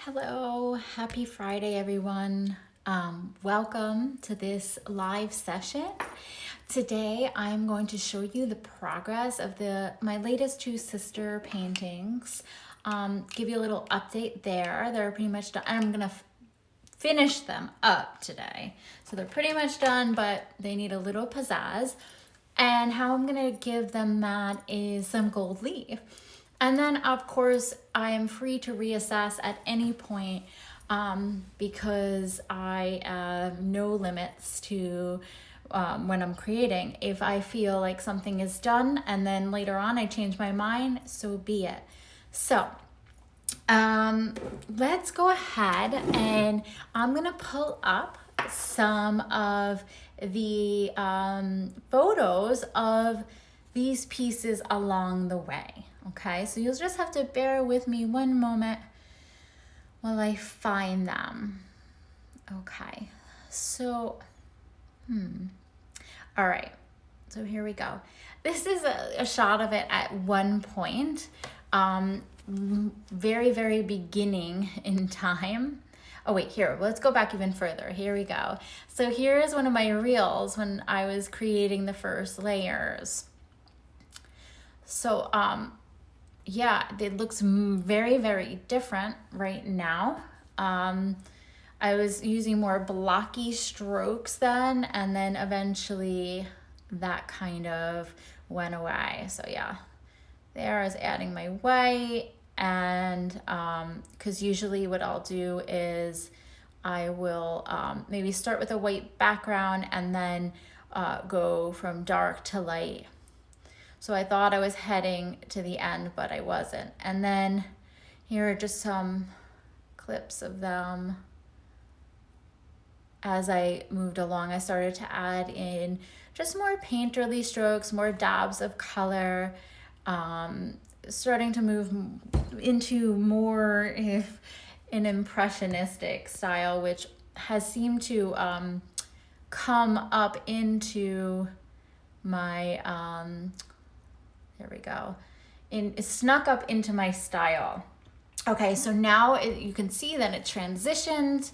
Hello, happy Friday, everyone. Welcome to this live session. Today, I'm going to show you the progress of my latest two sister paintings. Give you a little update there. They're pretty much done. I'm gonna finish them up today. So they're pretty much done, but they need a little pizzazz. And how I'm gonna give them that is some gold leaf. And then, of course, I am free to reassess at any point because I have no limits to when I'm creating. If I feel like something is done and then later on I change my mind, so be it. So let's go ahead and I'm going to pull up some of the photos of these pieces along the way. Okay, so you'll just have to bear with me one moment while I find them. Okay, so, all right, so here we go. This is a shot of it at one point, very, very beginning in time. Oh wait, here, let's go back even further. Here we go. So here is one of my reels when I was creating the first layers. So, yeah, it looks very, very different right now. I was using more blocky strokes then, and then eventually that kind of went away. So yeah, there I was adding my white, and because usually what I'll do is I will maybe start with a white background and then go from dark to light. So I thought I was heading to the end, but I wasn't. And then here are just some clips of them. As I moved along, I started to add in just more painterly strokes, more dabs of color, starting to move into more an impressionistic style, which has seemed to come up into my there we go. It snuck up into my style. Okay, so now you can see that it transitioned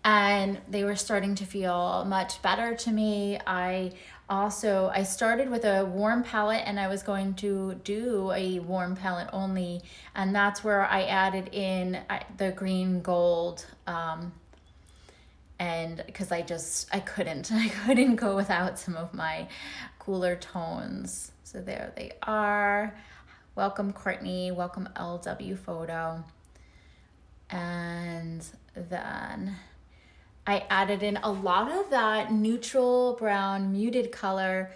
and they were starting to feel much better to me. I started with a warm palette and I was going to do a warm palette only, and that's where I added in the green gold and because I couldn't go without some of my cooler tones. So there they are. Welcome Courtney, welcome LW Photo. And then I added in a lot of that neutral brown muted color,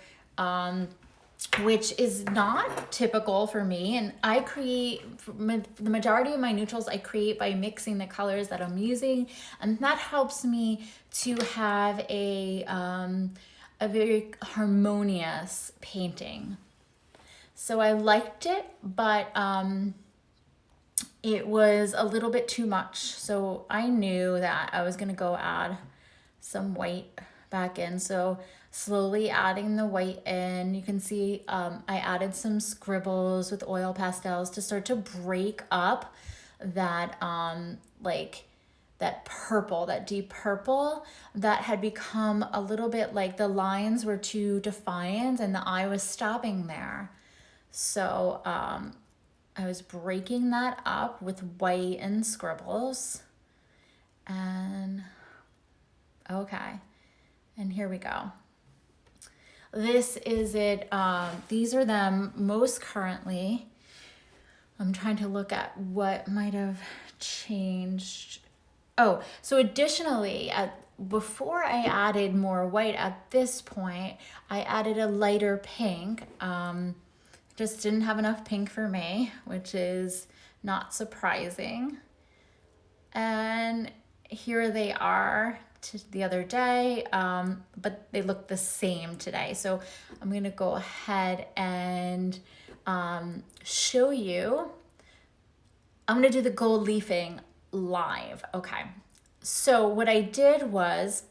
which is not typical for me. And I create, the majority of my neutrals I create by mixing the colors that I'm using. And that helps me to have a very harmonious painting. So I liked it, but it was a little bit too much. So I knew that I was gonna go add some white back in. So slowly adding the white in, you can see I added some scribbles with oil pastels to start to break up that that purple, that deep purple that had become a little bit like the lines were too defined and the eye was stopping there. So I was breaking that up with white and scribbles. And okay, and here we go. This is it. These are them most currently. I'm trying to look at what might have changed. Oh, so additionally, before I added more white at this point, I added a lighter pink. Just didn't have enough pink for me, which is not surprising. And here they are the other day, but they look the same today. So I'm gonna go ahead and show you. I'm gonna do the gold leafing live. Okay, so what I did was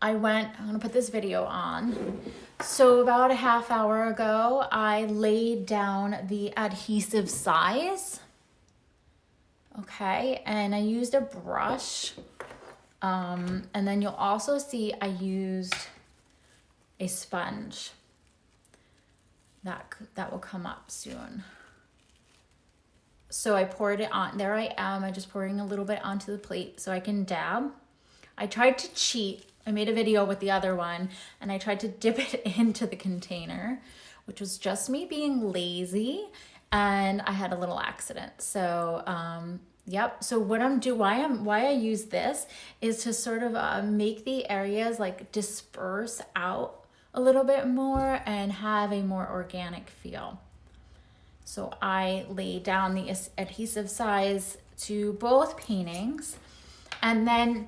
I'm gonna put this video on. So about a half hour ago, I laid down the adhesive size. Okay, and I used a brush. And then you'll also see I used a sponge. That will come up soon. So I poured it on. There I am. I'm just pouring a little bit onto the plate so I can dab. I tried to cheat. I made a video with the other one and I tried to dip it into the container, which was just me being lazy, and I had a little accident. So yep. So what why I use this is to sort of make the areas like disperse out a little bit more and have a more organic feel. So I laid down the adhesive size to both paintings, and then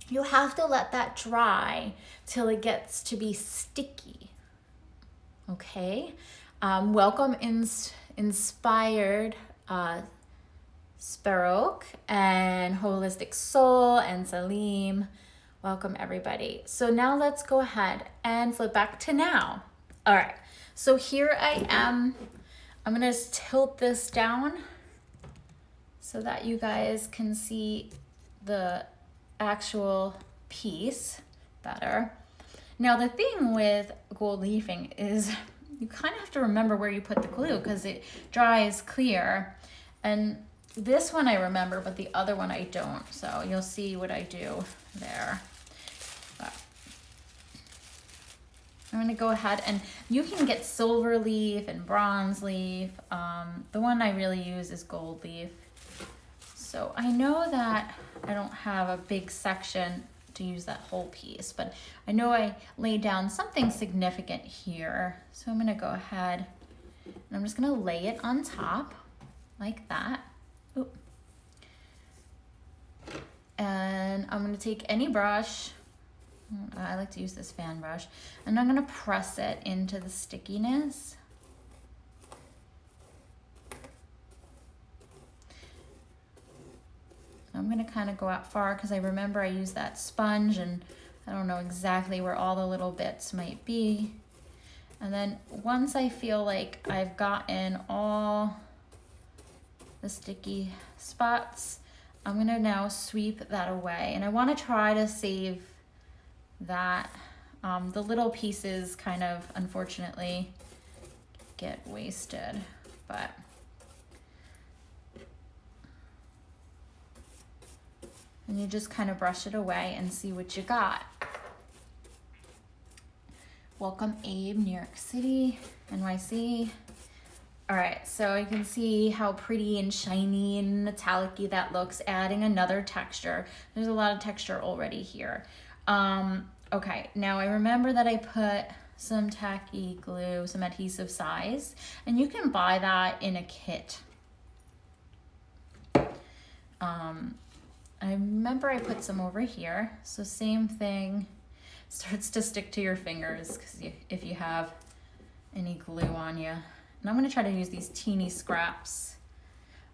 you have to let that dry till it gets to be sticky. Okay. Welcome Inspired Sparrow and Holistic Soul and Salim. Welcome everybody. So now let's go ahead and flip back to now. All right. So here I am. I'm going to tilt this down so that you guys can see the actual piece better. Now the thing with gold leafing is you kind of have to remember where you put the glue because it dries clear. And this one I remember, but the other one I don't. So you'll see what I do there. But I'm going to go ahead, and you can get silver leaf and bronze leaf. The one I really use is gold leaf. So I know that I don't have a big section to use that whole piece, but I know I laid down something significant here. So I'm gonna go ahead and I'm just gonna lay it on top like that. Oop. And I'm gonna take any brush, I like to use this fan brush, and I'm gonna press it into the stickiness. I'm gonna kind of go out far because I remember I used that sponge and I don't know exactly where all the little bits might be. And then once I feel like I've gotten all the sticky spots, I'm gonna now sweep that away. And I wanna try to save that. The little pieces kind of, unfortunately, get wasted, but and you just kind of brush it away and see what you got. Welcome Abe, New York City, NYC. All right, so you can see how pretty and shiny and metallic-y that looks, adding another texture. There's a lot of texture already here. Okay, now I remember that I put some tacky glue, some adhesive size, and you can buy that in a kit. I remember I put some over here, so same thing, starts to stick to your fingers because if you have any glue on you. And I'm gonna try to use these teeny scraps.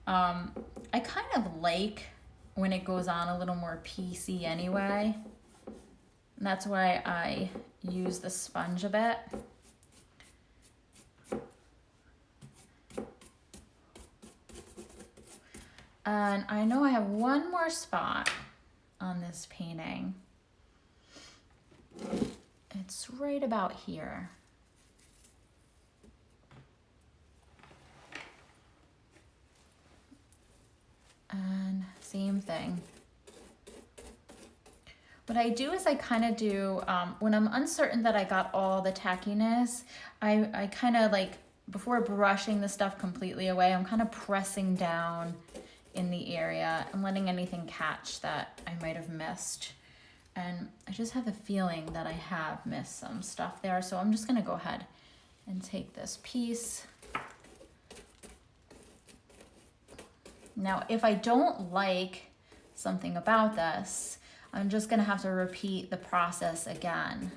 I kind of like when it goes on a little more piecey anyway. And that's why I use the sponge a bit. And I know I have one more spot on this painting. It's right about here. And same thing. What I do is I kind of do, when I'm uncertain that I got all the tackiness, I kind of like, before brushing the stuff completely away, I'm kind of pressing down in the area and letting anything catch that I might have missed. And I just have a feeling that I have missed some stuff there. So I'm just gonna go ahead and take this piece. Now, if I don't like something about this, I'm just gonna have to repeat the process again.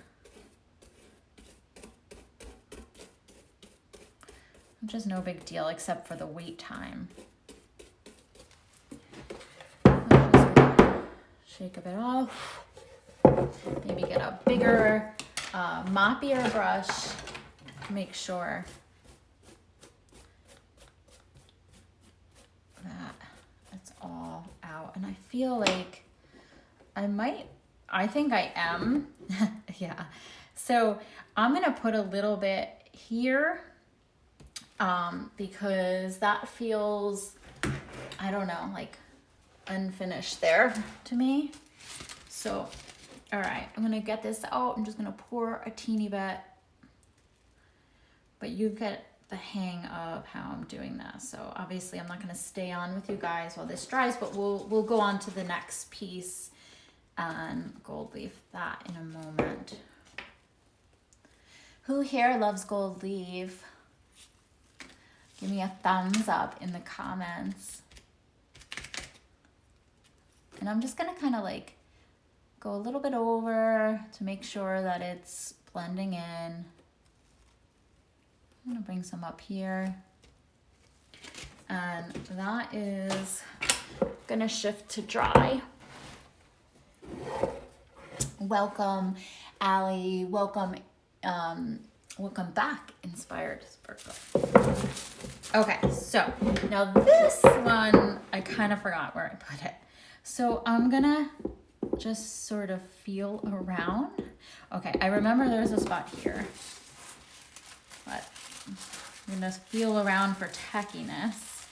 Which is no big deal except for the wait time. Shake a bit off. Maybe get a bigger, moppier brush to make sure that it's all I feel like I think I am. Yeah. So I'm going to put a little bit here because that feels, I don't know, like unfinished there to me. So, all right, I'm going to get this out. I'm just going to pour a teeny bit, but you get the hang of how I'm doing this. So obviously I'm not going to stay on with you guys while this dries, but we'll go on to the next piece and gold leaf that in a moment. Who here loves gold leaf? Give me a thumbs up in the comments. And I'm just gonna kind of like go a little bit over to make sure that it's blending in. I'm gonna bring some up here. And that is gonna shift to dry. Welcome, Allie. Welcome back, Inspired Sparkle. Okay, so now this one, I kind of forgot where I put it. So I'm gonna just sort of feel around. Okay, I remember there's a spot here, but I'm gonna feel around for tackiness,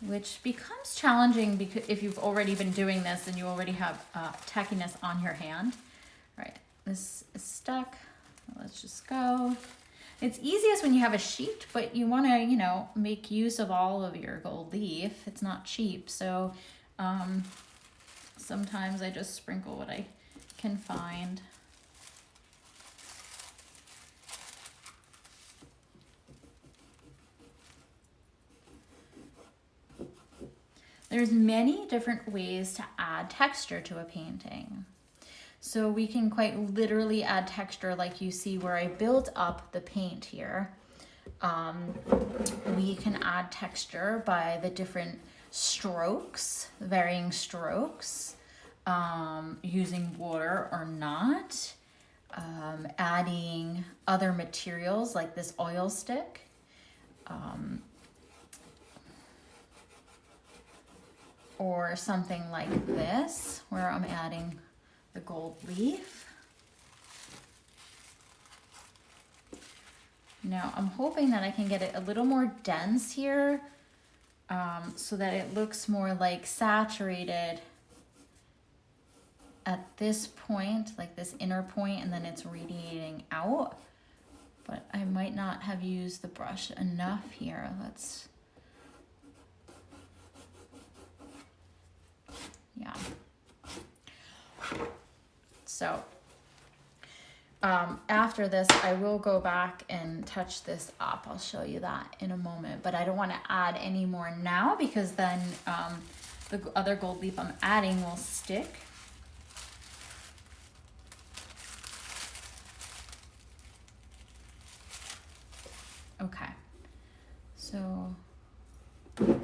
which becomes challenging because if you've already been doing this and you already have tackiness on your hand. All right, this is stuck. Let's just go. It's easiest when you have a sheet, but you want to, you know, make use of all of your gold leaf. It's not cheap, so sometimes I just sprinkle what I can find. There's many different ways to add texture to a painting. So we can quite literally add texture like you see where I built up the paint here. We can add texture by the different strokes, varying strokes, using water or not, adding other materials like this oil stick. Or something like this, where I'm adding the gold leaf. Now I'm hoping that I can get it a little more dense here, so that it looks more like saturated at this point, like this inner point, and then it's radiating out. But I might not have used the brush enough here. Let's, yeah. So after this, I will go back and touch this up. I'll show you that in a moment, but I don't want to add any more now because then the other gold leaf I'm adding will stick. Okay, so where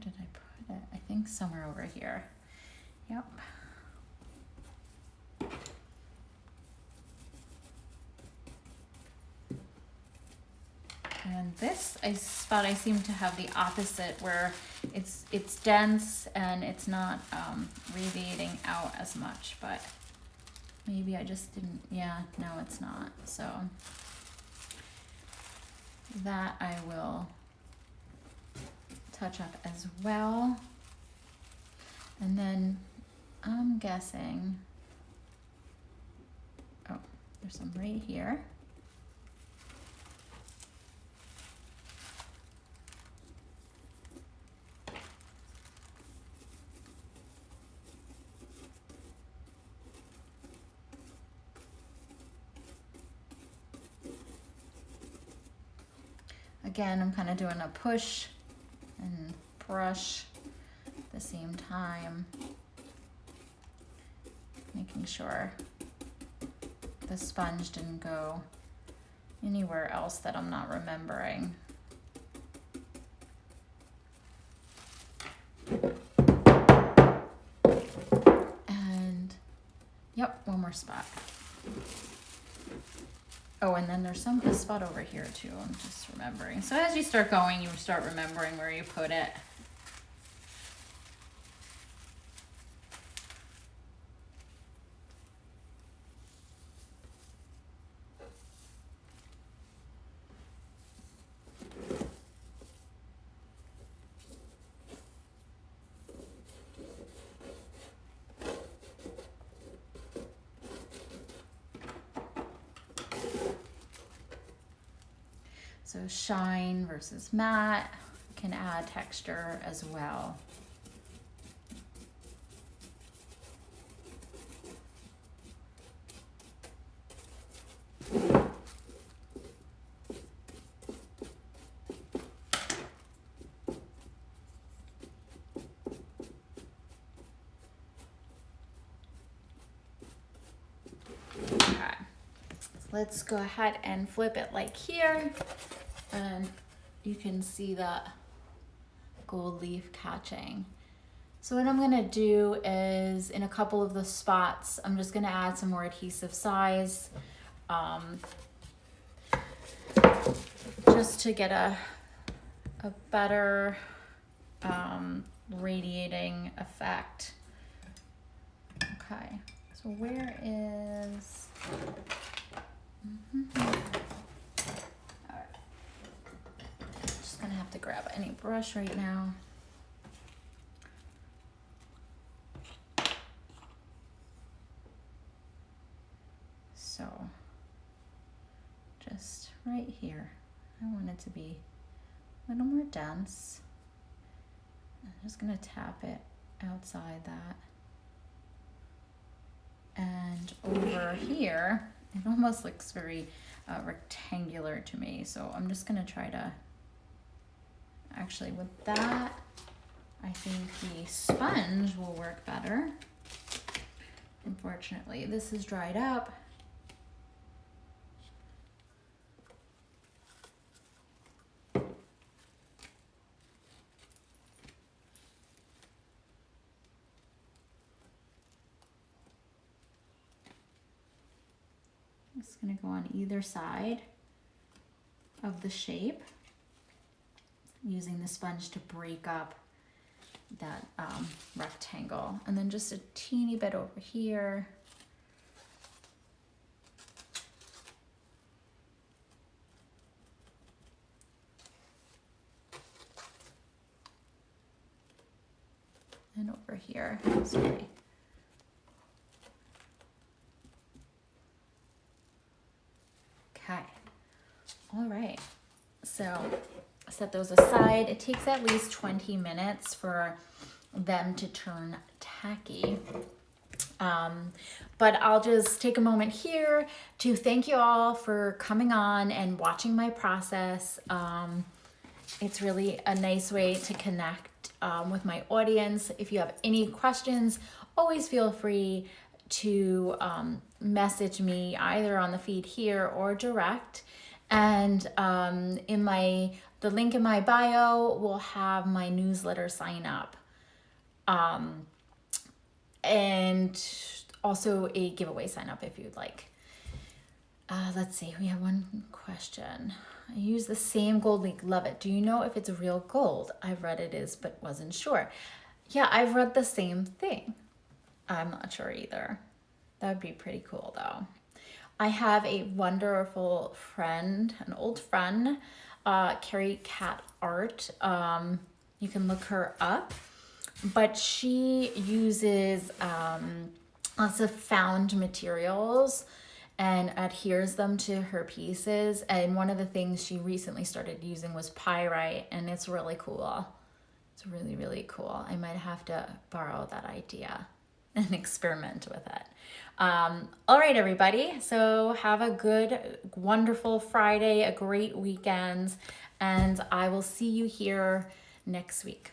did I put it? I think somewhere over here. Yep. And this spot I seem to have the opposite, where it's dense and it's not radiating out as much, but maybe I just didn't, yeah, no, it's not. So that I will touch up as well. And then I'm guessing, oh, there's some right here. Again, I'm kind of doing a push and brush at the same time, making sure the sponge didn't go anywhere else that I'm not remembering. And yep, one more spot. Oh, and then there's a spot over here too. I'm just remembering. So as you start going, you start remembering where you put it. So shine versus matte can add texture as well. Okay, so let's go ahead and flip it like here. And you can see that gold leaf catching. So what I'm gonna do is, in a couple of the spots, I'm just gonna add some more adhesive size, just to get a better radiating effect. Okay, so where is, gonna have to grab any brush right now. So just right here, I want it to be a little more dense. I'm just gonna tap it outside that. And over here, it almost looks very rectangular to me. So I'm just gonna try to, actually with that, I think the sponge will work better. Unfortunately, this is dried up. It's gonna go on either side of the shape, using the sponge to break up that rectangle. And then just a teeny bit over here. And over here, sorry. Okay, all right. So set those aside. It takes at least 20 minutes for them to turn tacky. But I'll just take a moment here to thank you all for coming on and watching my process. It's really a nice way to connect with my audience. If you have any questions, always feel free to message me either on the feed here or direct. And the link in my bio will have my newsletter sign up. And also a giveaway sign up if you'd like. Let's see, we have one question. I use the same gold leaf, love it. Do you know if it's real gold? I've read it is, but wasn't sure. Yeah, I've read the same thing. I'm not sure either. That would be pretty cool though. I have a wonderful friend, an old friend, Carrie Cat Art. You can look her up, but she uses lots of found materials and adheres them to her pieces. And one of the things she recently started using was pyrite, and it's really cool. It's really, really cool. I might have to borrow that idea and experiment with it. All right, everybody. So have a good, wonderful Friday, a great weekend, and I will see you here next week.